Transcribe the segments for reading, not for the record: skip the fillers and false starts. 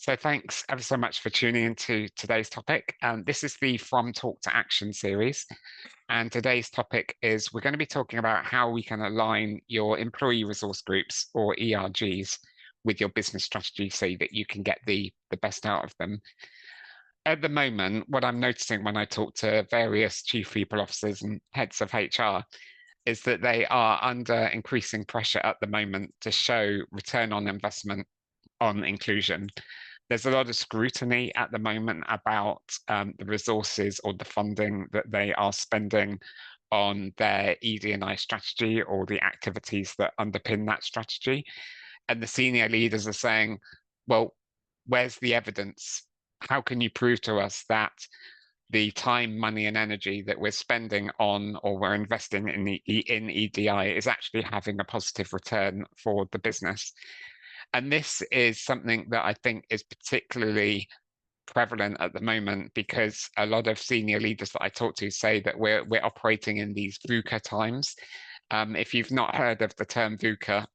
So thanks ever so much for tuning into today's topic. This is the From Talk to Action series. And today's topic is we're going to be talking about how we can align your employee resource groups or ERGs with your business strategy so that you can get the best out of them. At the moment, what I'm noticing when I talk to various chief people officers and heads of HR is that they are under increasing pressure at the moment to show return on investment on inclusion. There's a lot of scrutiny at the moment about the resources or the funding that they are spending on their ED&I strategy or the activities that underpin that strategy. And the senior leaders are saying, well, where's the evidence? How can you prove to us that the time, money, and energy that we're spending on or we're investing in EDI is actually having a positive return for the business? And this is something that I think is particularly prevalent at the moment because a lot of senior leaders that I talk to say that we're operating in these VUCA times. If you've not heard of the term VUCA,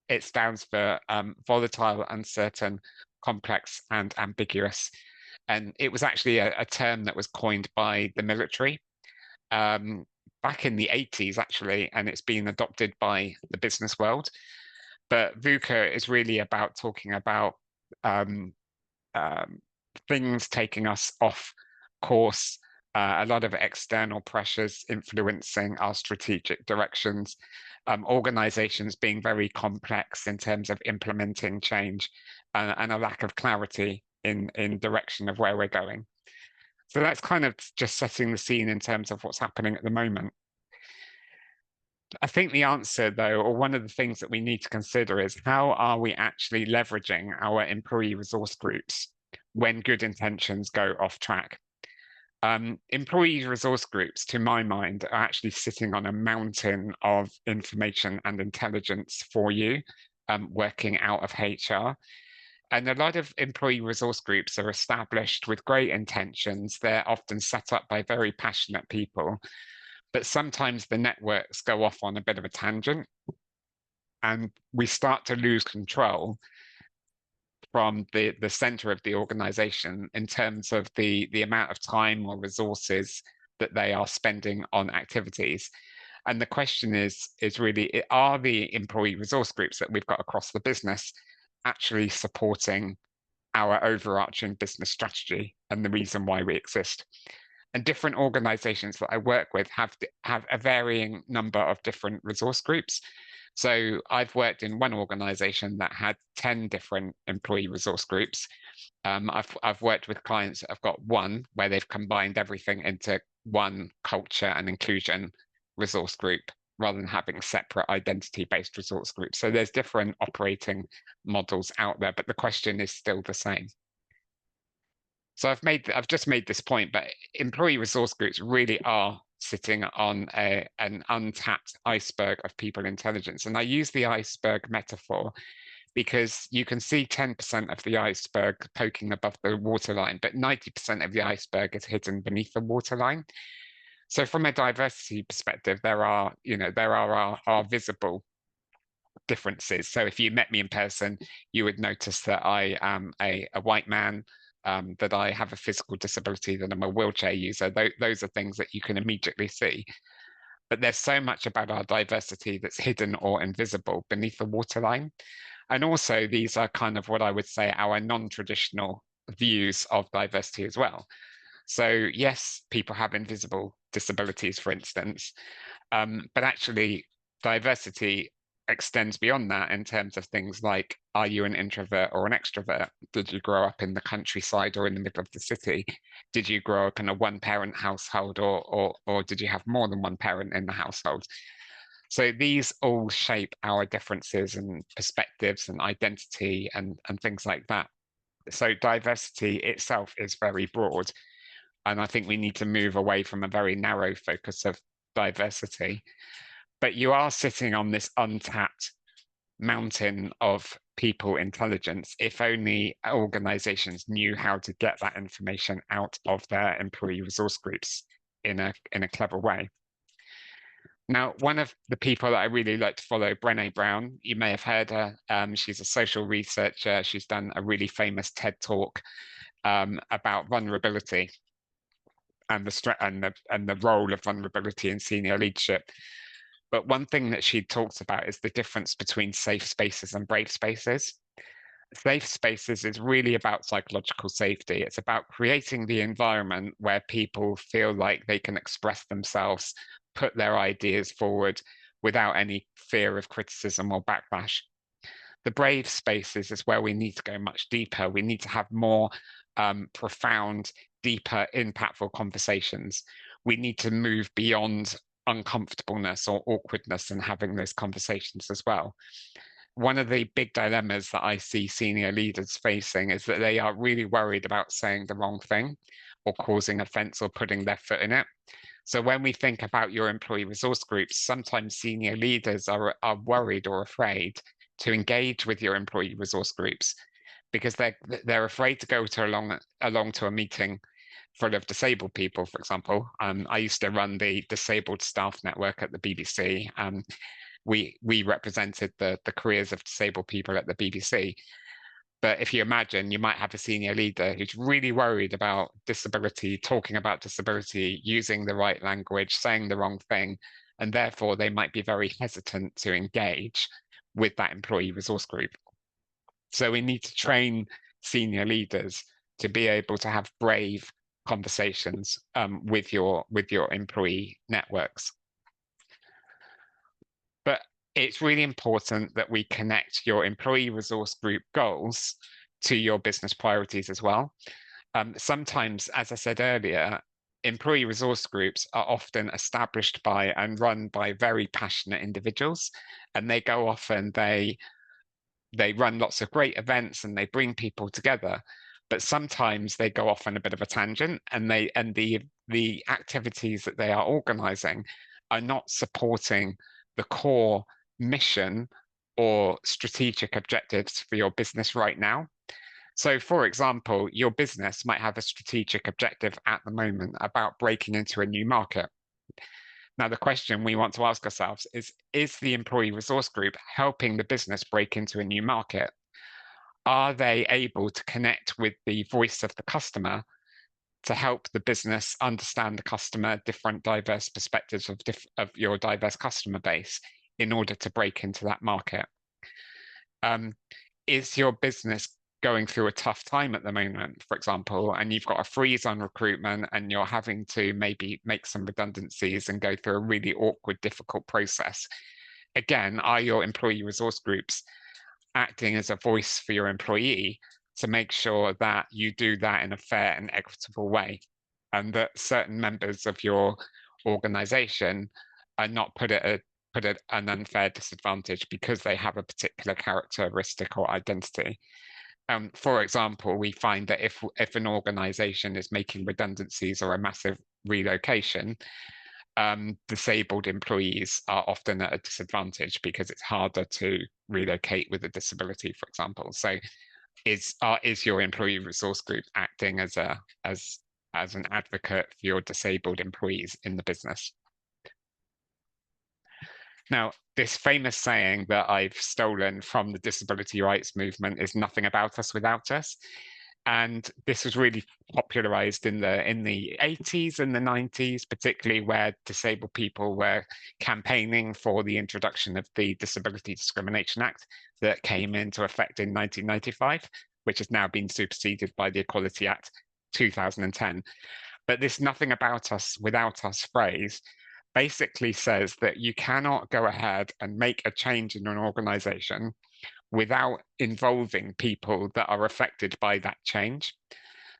it stands for volatile, uncertain, complex, and ambiguous. And it was actually a term that was coined by the military back in the 80s, actually, and it's been adopted by the business world. But VUCA is really about talking about um, things taking us off course, a lot of external pressures influencing our strategic directions, organizations being very complex in terms of implementing change, and a lack of clarity in direction of where we're going. So that's kind of just setting the scene in terms of what's happening at the moment. I think the answer, though, or one of the things that we need to consider is how are we actually leveraging our employee resource groups when good intentions go off track? Employee resource groups, to my mind, are actually sitting on a mountain of information and intelligence for you, working out of HR. And a lot of employee resource groups are established with great intentions. They're often set up by very passionate people, but sometimes the networks go off on a bit of a tangent and we start to lose control from the center of the organization in terms of the amount of time or resources that they are spending on activities. And the question is really, are the employee resource groups that we've got across the business actually supporting our overarching business strategy and the reason why we exist? And different organizations that I work with have a varying number of different resource groups. So I've worked in one organization that had 10 different employee resource groups. I've worked with clients that have got one where they've combined everything into one culture and inclusion resource group rather than having separate identity-based resource groups. So there's different operating models out there, but the question is still the same. So I've just made this point, but employee resource groups really are sitting on an untapped iceberg of people intelligence. And I use the iceberg metaphor because you can see 10% of the iceberg poking above the waterline, but 90% of the iceberg is hidden beneath the waterline. So from a diversity perspective, there are our visible differences. So if you met me in person, you would notice that I am a white man, that I have a physical disability, that I'm a wheelchair user. Those are things that you can immediately see. But there's so much about our diversity that's hidden or invisible beneath the waterline. And also, these are kind of what I would say our non-traditional views of diversity as well. So yes, people have invisible disabilities, for instance, but actually diversity extends beyond that in terms of things like, are you an introvert or an extrovert? Did you grow up in the countryside or in the middle of the city? Did you grow up in a one-parent household or did you have more than one parent in the household? So these all shape our differences and perspectives and identity and things like that. So diversity itself is very broad. And I think we need to move away from a very narrow focus of diversity. But you are sitting on this untapped mountain of people intelligence if only organizations knew how to get that information out of their employee resource groups in a clever way. Now, one of the people that I really like to follow, Brené Brown, you may have heard her. She's a social researcher. She's done a really famous TED talk about vulnerability and the role of vulnerability in senior leadership. But one thing that she talks about is the difference between safe spaces and brave spaces. Safe spaces is really about psychological safety. It's about creating the environment where people feel like they can express themselves, put their ideas forward without any fear of criticism or backlash. The brave spaces is where we need to go much deeper. We need to have more profound, deeper, impactful conversations. We need to move beyond uncomfortableness or awkwardness and having those conversations as well. One of the big dilemmas that I see senior leaders facing is that they are really worried about saying the wrong thing or causing offense or putting their foot in it. So when we think about your employee resource groups, sometimes senior leaders are worried or afraid to engage with your employee resource groups because they're afraid to go to along to a meeting full of disabled people, for example. I used to run the disabled staff network at the BBC. We represented the careers of disabled people at the BBC. But if you imagine, you might have a senior leader who's really worried about disability, talking about disability, using the right language, saying the wrong thing, and therefore they might be very hesitant to engage with that employee resource group. So we need to train senior leaders to be able to have brave conversations with your employee networks. But it's really important that we connect your employee resource group goals to your business priorities as well. Sometimes, as I said earlier, employee resource groups are often established by and run by very passionate individuals, and they go off and they run lots of great events and they bring people together. But sometimes they go off on a bit of a tangent, and the activities that they are organizing are not supporting the core mission or strategic objectives for your business right now. So, for example, your business might have a strategic objective at the moment about breaking into a new market. Now, the question we want to ask ourselves is the employee resource group helping the business break into a new market? Are they able to connect with the voice of the customer to help the business understand the customer, different diverse perspectives of your diverse customer base in order to break into that market? Is your business going through a tough time at the moment, for example, and you've got a freeze on recruitment and you're having to maybe make some redundancies and go through a really awkward, difficult process? Again, are your employee resource groups acting as a voice for your employee to make sure that you do that in a fair and equitable way, and that certain members of your organization are not put at an unfair disadvantage because they have a particular characteristic or identity? For example, we find that if an organization is making redundancies or a massive relocation, disabled employees are often at a disadvantage because it's harder to relocate with a disability, for example. So is your employee resource group acting as an advocate for your disabled employees in the business? Now, this famous saying that I've stolen from the disability rights movement is "nothing about us without us." And this was really popularized in the 80s and the 90s, particularly where disabled people were campaigning for the introduction of the Disability Discrimination Act that came into effect in 1995, which has now been superseded by the Equality Act 2010. But this "nothing about us without us" phrase basically says that you cannot go ahead and make a change in an organization without involving people that are affected by that change.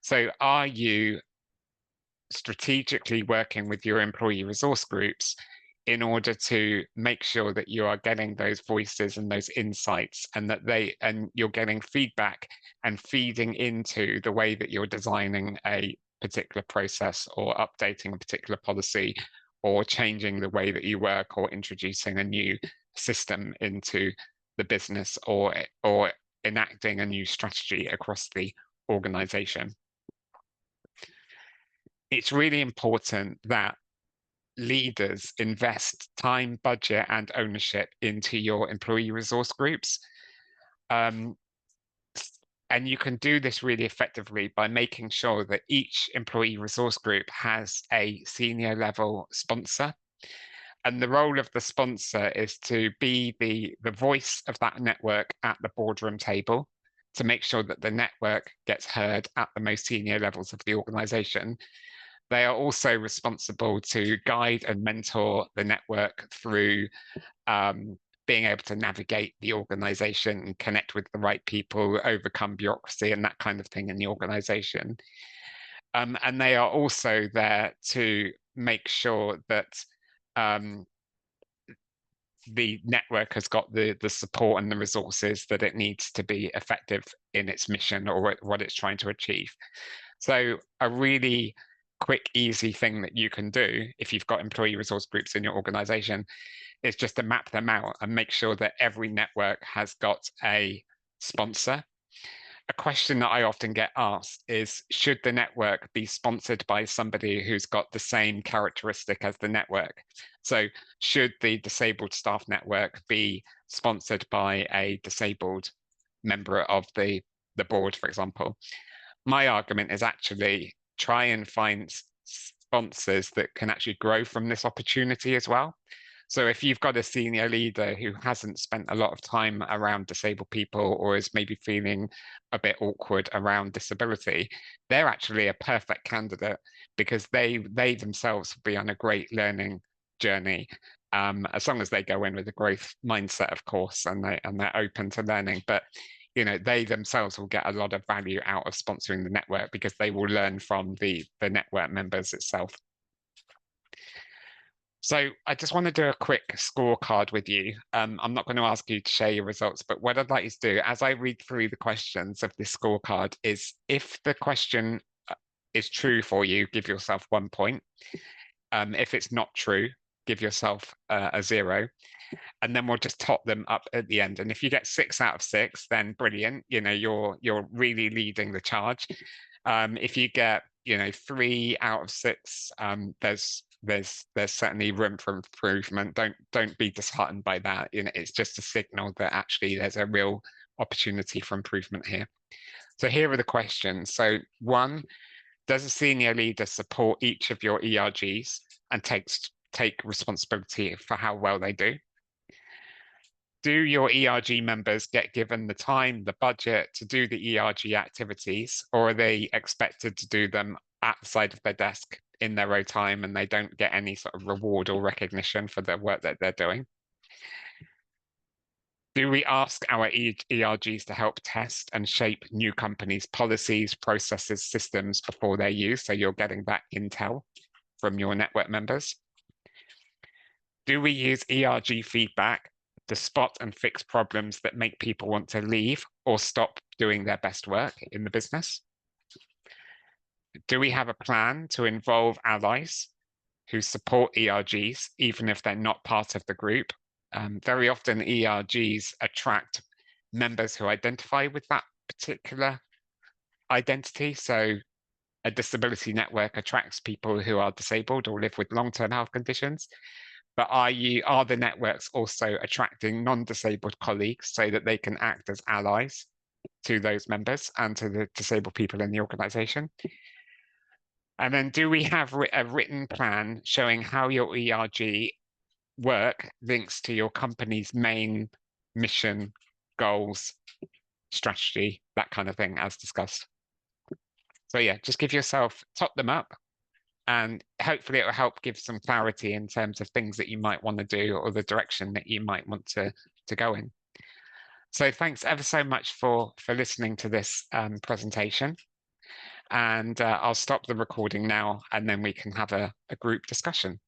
So are you strategically working with your employee resource groups in order to make sure that you are getting those voices and those insights, and that you're getting feedback and feeding into the way that you're designing a particular process or updating a particular policy or changing the way that you work or introducing a new system into the business or enacting a new strategy across the organization? It's really important that leaders invest time, budget, and ownership into your employee resource groups. And you can do this really effectively by making sure that each employee resource group has a senior level sponsor. And the role of the sponsor is to be the voice of that network at the boardroom table, to make sure that the network gets heard at the most senior levels of the organization. They are also responsible to guide and mentor the network through being able to navigate the organization and connect with the right people, overcome bureaucracy and that kind of thing in the organization. And they are also there to make sure that the network has got the support and the resources that it needs to be effective in its mission or what it's trying to achieve. So a really quick, easy thing that you can do if you've got employee resource groups in your organization is just to map them out and make sure that every network has got a sponsor. A question that I often get asked is, should the network be sponsored by somebody who's got the same characteristic as the network? So should the disabled staff network be sponsored by a disabled member of the board, for example? My argument is actually try and find sponsors that can actually grow from this opportunity as well. So if you've got a senior leader who hasn't spent a lot of time around disabled people or is maybe feeling a bit awkward around disability, they're actually a perfect candidate because they themselves will be on a great learning journey, as long as they go in with a growth mindset, of course, and they're open to learning. But they themselves will get a lot of value out of sponsoring the network because they will learn from the network members itself. So I just want to do a quick scorecard with you. I'm not going to ask you to share your results, but what I'd like you to do as I read through the questions of this scorecard is if the question is true for you, give yourself 1 point. If it's not true, give yourself a 0. And then we'll just top them up at the end. And if you get 6 out of 6, then brilliant. You're really leading the charge. If you get 3 out of 6, there's certainly room for improvement. Don't be disheartened by that. It's just a signal that actually there's a real opportunity for improvement here. So here are the questions. So 1, does a senior leader support each of your ERGs and take responsibility for how well they do? Do your ERG members get given the time, the budget to do the ERG activities, or are they expected to do them at the side of their desk in their own time and they don't get any sort of reward or recognition for the work that they're doing? Do we ask our ERGs to help test and shape new companies' policies, processes, systems before they're used? So you're getting that intel from your network members. Do we use ERG feedback to spot and fix problems that make people want to leave or stop doing their best work in the business? Do we have a plan to involve allies who support ERGs, even if they're not part of the group? Very often ERGs attract members who identify with that particular identity. So a disability network attracts people who are disabled or live with long-term health conditions. But are the networks also attracting non-disabled colleagues so that they can act as allies to those members and to the disabled people in the organization? And then do we have a written plan showing how your ERG work links to your company's main mission, goals, strategy, that kind of thing as discussed? So yeah, just give yourself, top them up, and hopefully it will help give some clarity in terms of things that you might want to do or the direction that you might want to go in. So thanks ever so much for listening to this presentation. And I'll stop the recording now and then we can have a group discussion.